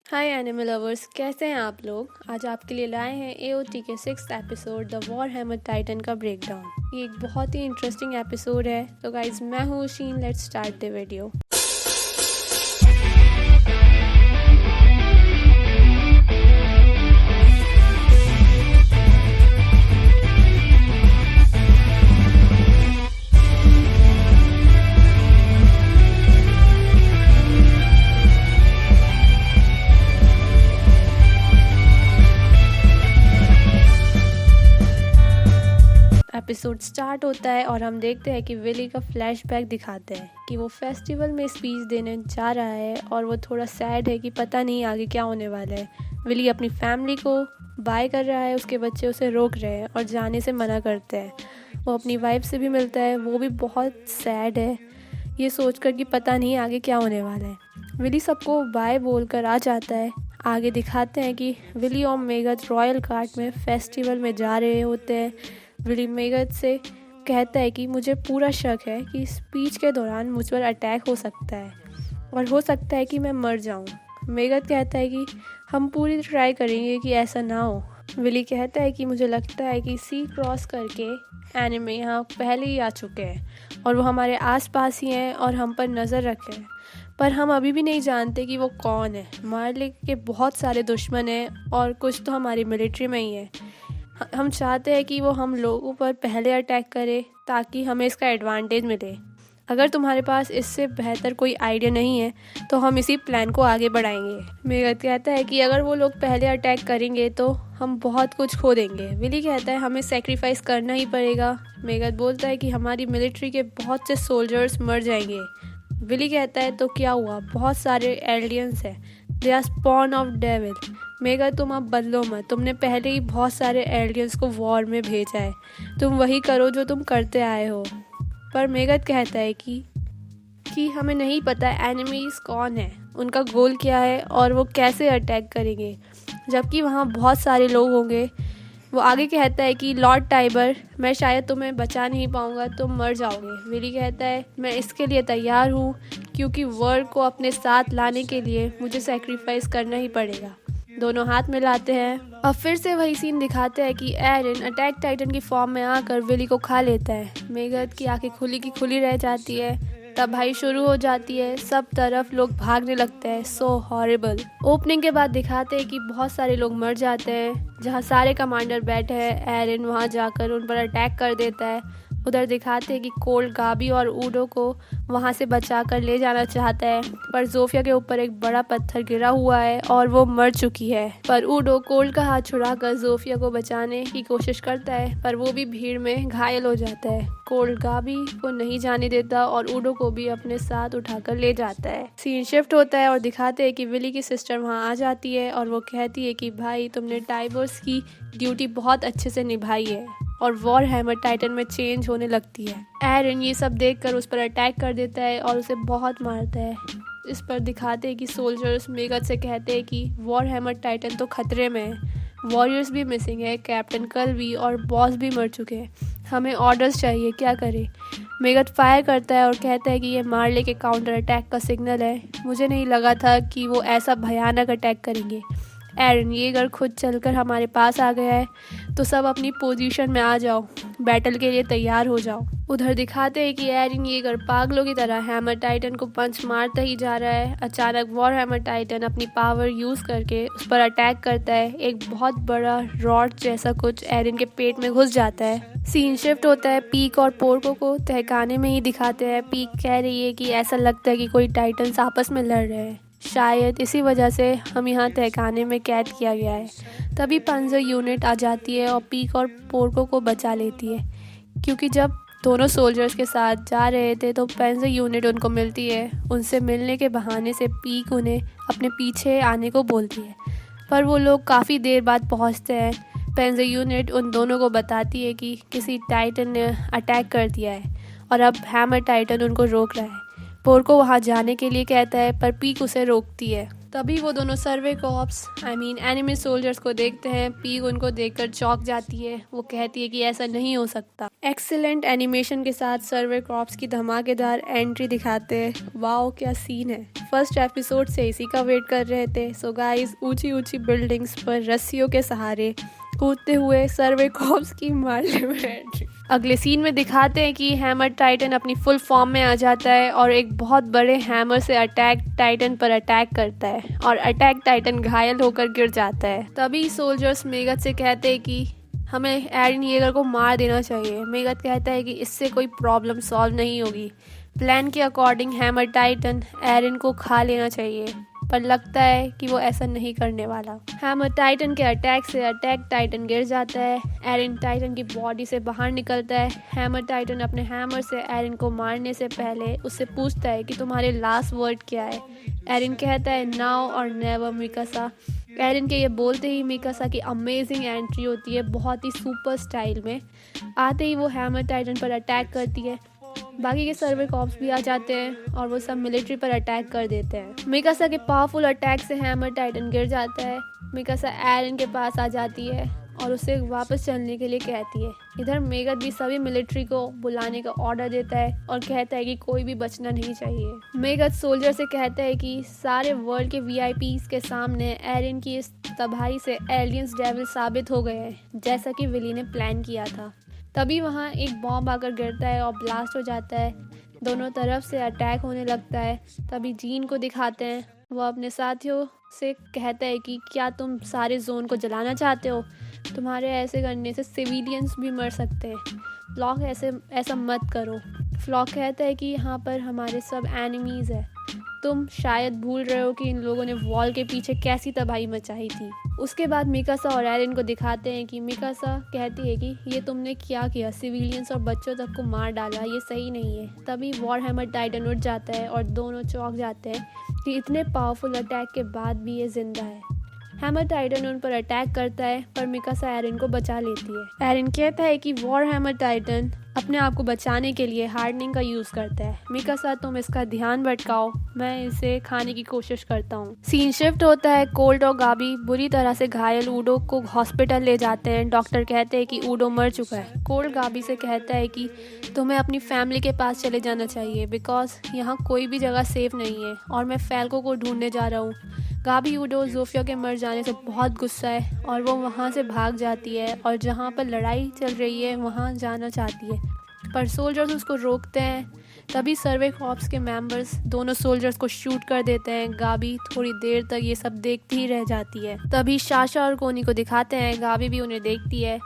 हाय animal lovers, कैसे हैं आप लोग। आज आपके लिए लाए हैं एओटी के 6th episode the war hammer Titan का ब्रेकडाउन। ये एक बहुत ही इंटरेस्टिंग एपिसोड है। तो गाइज, मैं हूँ Sheen, let's start the video. Episode start होता है और हम देखते हैं कि विली का फ्लैशबैक दिखाते हैं कि वो फेस्टिवल में स्पीच देने जा रहा है और वो थोड़ा सैड है कि पता नहीं आगे क्या होने वाला है। विली अपनी फैमिली को बाय कर रहा है, उसके बच्चे उसे रोक रहे हैं और जाने से मना करते हैं। वो अपनी वाइफ से भी मिलता है, वो भी बहुत सैड है ये सोचकर कि पता नहीं आगे क्या होने वाला है। विली सबको बाय बोलकर आ जाता है। आगे दिखाते हैं कि विली और मेगन रॉयल कार्ट में फेस्टिवल में जा रहे होते हैं। विली मेगन से कहता है कि मुझे पूरा शक है कि स्पीच के दौरान मुझ पर अटैक हो सकता है और हो सकता है कि मैं मर जाऊं। मेगन कहता है कि हम पूरी ट्राई करेंगे कि ऐसा ना हो। विली कहता है कि मुझे लगता है कि सी क्रॉस करके एनिमे यहाँ पहले ही आ चुके हैं और वो हमारे आसपास ही हैं और हम पर नज़र रखे हैं, पर हम अभी भी नहीं जानते कि वो कौन है। मार्ले के बहुत सारे दुश्मन हैं और कुछ तो हमारी मिलिट्री में ही है। हम चाहते हैं कि वो हम लोगों पर पहले अटैक करे ताकि हमें इसका एडवांटेज मिले। अगर तुम्हारे पास इससे बेहतर कोई आइडिया नहीं है तो हम इसी प्लान को आगे बढ़ाएंगे। मेगन कहता है कि अगर वो लोग पहले अटैक करेंगे तो हम बहुत कुछ खो देंगे। विली कहता है हमें सेक्रीफाइस करना ही पड़ेगा। मेगन बोलता है कि हमारी मिलिट्री के बहुत से सोल्जर्स मर जाएंगे। विली कहता है तो क्या हुआ, बहुत सारे एलियंस हैं, they are spawn of devil. Megan तुम अब बदलो मत, तुमने पहले ही बहुत सारे एलियंस को वॉर में भेजा है, तुम वही करो जो तुम करते आए हो। पर मेगन कहता है कि हमें नहीं पता एनिमीज कौन है, उनका गोल क्या है और वो कैसे अटैक करेंगे, जबकि वहाँ बहुत सारे लोग होंगे। वो आगे कहता है कि लॉर्ड टाइबर, मैं शायद तुम्हें बचा नहीं पाऊँगा, तुम मर जाओगे। विली कहता है मैं इसके लिए तैयार हूँ क्योंकि वर्ल्ड को अपने साथ लाने के लिए मुझे सेक्रीफाइस करना ही पड़ेगा। दोनों हाथ मिलाते हैं। अब फिर से वही सीन दिखाते हैं कि एरन अटैक टाइटन की फॉर्म में आकर विली को खा लेता है। मेगन की आंखें खुली की खुली रह जाती है। तबाही शुरू हो जाती है, सब तरफ लोग भागने लगते हैं। सो हॉरिबल। ओपनिंग के बाद दिखाते हैं कि बहुत सारे लोग मर जाते हैं। जहाँ सारे कमांडर बैठे हैं, एरन वहाँ जाकर उन पर अटैक कर देता है। उधर दिखाते हैं कि कोल्ड गाबी और ऊडो को वहाँ से बचा कर ले जाना चाहता है, पर जोफिया के ऊपर एक बड़ा पत्थर गिरा हुआ है और वो मर चुकी है। पर ऊडो कोल्ड का हाथ छुड़ाकर जोफिया को बचाने की कोशिश करता है, पर वो भी भीड़ में घायल हो जाता है। कोल्ड गाबी को नहीं जाने देता और ऊडो को भी अपने साथ उठाकर ले जाता है। सीन शिफ्ट होता है और दिखाते हैं कि विली की सिस्टर वहाँ आ जाती है और वो कहती है कि भाई तुमने टाइबर्स की ड्यूटी बहुत अच्छे से निभाई है, और वॉर हैमर टाइटन में चेंज होने लगती है। एरन ये सब देखकर उस पर अटैक कर देता है और उसे बहुत मारता है। इस पर दिखाते हैं कि सोल्जर्स मेगन से कहते हैं कि वॉर हैमर टाइटन तो खतरे में है, वॉरियर्स भी मिसिंग है, कैप्टन कल भी और बॉस भी मर चुके हैं, हमें ऑर्डर्स चाहिए, क्या करें। मेगन फायर करता है और कहता है कि ये मार्ले के काउंटर अटैक का सिग्नल है, मुझे नहीं लगा था कि वो ऐसा भयानक अटैक करेंगे। एरन ये अगर खुद चलकर हमारे पास आ गया है तो सब अपनी पोजीशन में आ जाओ, बैटल के लिए तैयार हो जाओ। उधर दिखाते हैं कि एरन ये अगर पागलों की तरह हैमर टाइटन को पंच मारता ही जा रहा है। अचानक वॉर हैमर टाइटन अपनी पावर यूज़ करके उस पर अटैक करता है। एक बहुत बड़ा रॉड जैसा कुछ एरन के पेट में घुस जाता है। सीन शिफ्ट होता है। पीक और पोर्को को तहखाने में ही दिखाते हैं। पीक कह रही है कि ऐसा लगता है कि कोई टाइटन्स आपस में लड़ रहे हैं, शायद इसी वजह से हम यहाँ तहखाने में कैद किया गया है। तभी पंजर यूनिट आ जाती है और पीक और पोर्को को बचा लेती है, क्योंकि जब दोनों सोल्जर्स के साथ जा रहे थे तो पंजर यूनिट उनको मिलती है। उनसे मिलने के बहाने से पीक उन्हें अपने पीछे आने को बोलती है, पर वो लोग काफ़ी देर बाद पहुँचते हैं। पंजर यूनिट उन दोनों को बताती है कि किसी टाइटन ने अटैक कर दिया है और अब हैमर टाइटन उनको रोक रहा है। पोर्को वहाँ जाने के लिए कहता है, पर पीक उसे रोकती है। तभी वो दोनों सर्वे कॉप्स एनिमी सोल्जर्स को देखते हैं। पीग उनको देखकर चौंक जाती है। वो कहती है कि ऐसा नहीं हो सकता। एक्सीलेंट एनिमेशन के साथ सर्वे कॉप्स की धमाकेदार एंट्री दिखाते हैं। वाओ क्या सीन है। फर्स्ट एपिसोड से इसी का वेट कर रहे थे। सो गाइस, ऊंची ऊंची बिल्डिंग्स पर रस्सियों के सहारे कूदते हुए सर्वे कॉप्स की मारने में एंट्री। अगले सीन में दिखाते हैं कि हैमर टाइटन अपनी फुल फॉर्म में आ जाता है और एक बहुत बड़े हैमर से अटैक टाइटन पर अटैक करता है और अटैक टाइटन घायल होकर गिर जाता है। तभी सोल्जर्स मेगथ से कहते हैं कि हमें एरन येगर को मार देना चाहिए। मेगथ कहता है कि इससे कोई प्रॉब्लम सॉल्व नहीं होगी। प्लान के अकॉर्डिंग हैमर टाइटन एरन को खा लेना चाहिए, पर लगता है कि वो ऐसा नहीं करने वाला। हैमर टाइटन के अटैक से अटैक टाइटन गिर जाता है। एरन टाइटन की बॉडी से बाहर निकलता है। हैमर टाइटन अपने हैमर से एरन को मारने से पहले उससे पूछता है कि तुम्हारे लास्ट वर्ड क्या है। एरन कहता है नाउ और नेवर मिकासा। एरन के ये बोलते ही मिकासा की अमेजिंग एंट्री होती है, बहुत ही सुपर स्टाइल में। आते ही वो हैमर टाइटन पर अटैक करती है। बाकी के सर्वे कॉप्स भी आ जाते हैं और वो सब मिलिट्री पर अटैक कर देते हैं। मिकासा के पावरफुल अटैक से हैमर टाइटन गिर जाता है। मिकासा एरन के पास आ जाती है और उसे वापस चलने के लिए कहती है। इधर मेगथ भी सभी मिलिट्री को बुलाने का ऑर्डर देता है और कहता है कि कोई भी बचना नहीं चाहिए। मेगथ सोल्जर से कहता है कि सारे वर्ल्ड के वीआईपीज के सामने एरन की इस तबाही से एलियंस डेविल साबित हो गए हैं, जैसा कि विली ने प्लान किया था। तभी वहाँ एक बॉम्ब आकर गिरता है और ब्लास्ट हो जाता है। दोनों तरफ से अटैक होने लगता है। तभी जीन को दिखाते हैं। वो अपने साथियों से कहता है कि क्या तुम सारे जोन को जलाना चाहते हो? तुम्हारे ऐसे करने से सिविलियंस भी मर सकते हैं। फ्लॉक ऐसा मत करो। फ्लॉक कहता है कि यहाँ पर हमारे सब एनिमीज़ है। तुम शायद भूल रहे हो कि इन लोगों ने वॉल के पीछे कैसी तबाही मचाई थी। उसके बाद मिकासा और एरन को दिखाते हैं कि मिकासा कहती है कि ये तुमने क्या किया, सिविलियंस और बच्चों तक को मार डाला, ये सही नहीं है। तभी वॉरहैमर टाइटन उठ जाता है और दोनों चौंक जाते हैं कि इतने पावरफुल अटैक के बाद भी ये जिंदा है। हैमर टाइटन उन पर अटैक करता है, पर मिकासा एरन को बचा लेती है। एरन कहता है कि वॉरहैमर टाइटन अपने आप को बचाने के लिए हार्डनिंग का यूज़ करता है। मिकासा तुम इसका ध्यान भटकाओ, मैं इसे खाने की कोशिश करता हूँ। सीन शिफ्ट होता है। कोल्ड और गाबी बुरी तरह से घायल ऊडो को हॉस्पिटल ले जाते हैं। डॉक्टर कहते हैं कि ऊडो मर चुका है। कोल्ड गाबी से कहता है कि तुम्हें अपनी फैमिली के पास चले जाना चाहिए, बिकॉज यहाँ कोई भी जगह सेफ नहीं है और मैं फैल्को को ढूंढने जा रहा हूँ। गाबी ऊडो जोफिया के मर जाने से बहुत गुस्सा है और वो वहाँ से भाग जाती है और जहाँ पर लड़ाई चल रही है वहाँ जाना चाहती है, पर सोल्जर्स उसको रोकते हैं। तभी सर्वे कॉप्स के मेंबर्स दोनों सोल्जर्स को शूट कर देते हैं। गाबी थोड़ी देर तक ये सब देखती ही रह जाती है। तभी शाशा और कोनी को दिखाते हैं। गाबी भी उन्हें देखती है।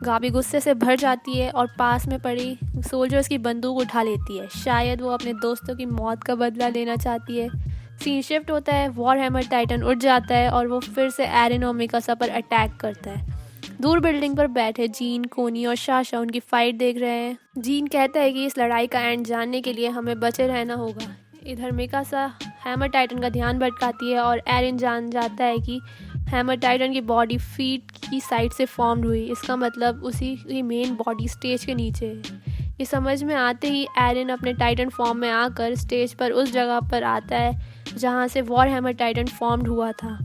गाबी गुस्से से भर जाती है और पास में पड़ी सोल्जर्स की बंदूक उठा लेती है। शायद वो अपने दोस्तों की मौत का बदला लेना चाहती है। सीन शिफ्ट होता है। वॉरहैमर टाइटन उठ जाता है और वो फिर से एरन और मिकासा पर अटैक करता है। दूर बिल्डिंग पर बैठे जीन, कोनी और शाशा उनकी फाइट देख रहे हैं। जीन कहता है कि इस लड़ाई का एंड जानने के लिए हमें बचे रहना होगा। इधर मिकासा हैमर टाइटन का ध्यान भटकाती है और एरन जान जाता है कि हैमर टाइटन की बॉडी फीट की साइड से फॉर्म्ड हुई। इसका मतलब उसी की मेन बॉडी स्टेज के नीचे है। ये समझ में आते ही एरन अपने टाइटन फॉर्म में आकर स्टेज पर उस जगह पर आता है जहाँ से वॉरहैमर टाइटन फॉर्म्ड हुआ था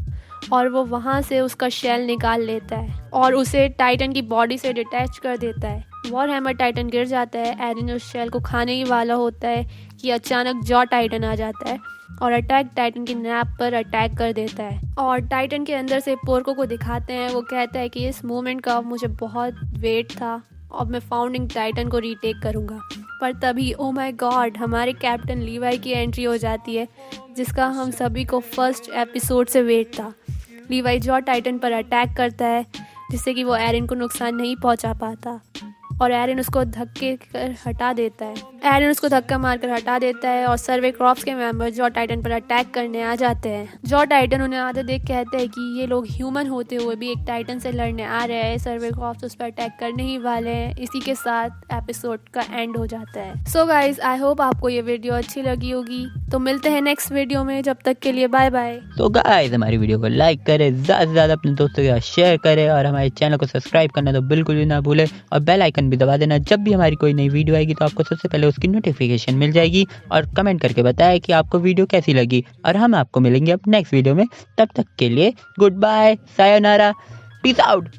और वो वहाँ से उसका शेल निकाल लेता है और उसे टाइटन की बॉडी से डिटैच कर देता है। वॉरहैमर टाइटन गिर जाता है। एरन उस शेल को खाने ही वाला होता है कि अचानक जॉ टाइटन आ जाता है और अटैक टाइटन की नैप पर अटैक कर देता है और टाइटन के अंदर से पोर्को को दिखाते हैं। वो कहता है कि इस मोमेंट का मुझे बहुत वेट था और मैं फाउंडिंग टाइटन को रीटेक करूँगा। पर तभी ओ माय गॉड, हमारे कैप्टन लीवाई की एंट्री हो जाती है, जिसका हम सभी को फर्स्ट एपिसोड से वेट था। लीवाई जॉ टाइटन पर अटैक करता है जिससे कि वो एरन को नुकसान नहीं पहुंचा पाता और एरन उसको धक्के कर हटा देता है। एरन उसको धक्का मारकर हटा देता है और सर्वे क्रॉप्स के मेंबर जॉ टाइटन पर अटैक करने आ जाते हैं। जॉ टाइटन उन्हें आते देख कहते हैं कि ये लोग ह्यूमन होते हुए भी एक टाइटन से लड़ने आ रहे हैं। सर्वे क्रॉप्स उस पर अटैक करने ही वाले हैं। इसी के साथ एपिसोड का एंड हो जाता है। सो गाइज, आई होप आपको ये वीडियो अच्छी लगी होगी। तो मिलते हैं नेक्स्ट वीडियो में, जब तक के लिए बाय बाय। तो गाइस, हमारी वीडियो को लाइक करें, ज़्यादा से ज़्यादा अपने दोस्तों के साथ शेयर करें और हमारे चैनल को सब्सक्राइब करना तो बिल्कुल भी ना भूलें और बेल आइकन भी दबा देना। जब भी हमारी कोई नई वीडियो आएगी तो आपको सबसे पहले उसकी नोटिफिकेशन मिल जाएगी। और कमेंट करके बताएं कि आपको वीडियो कैसी लगी, और हम आपको मिलेंगे अब नेक्स्ट वीडियो में। तब तक के लिए good bye, sayonara, peace out.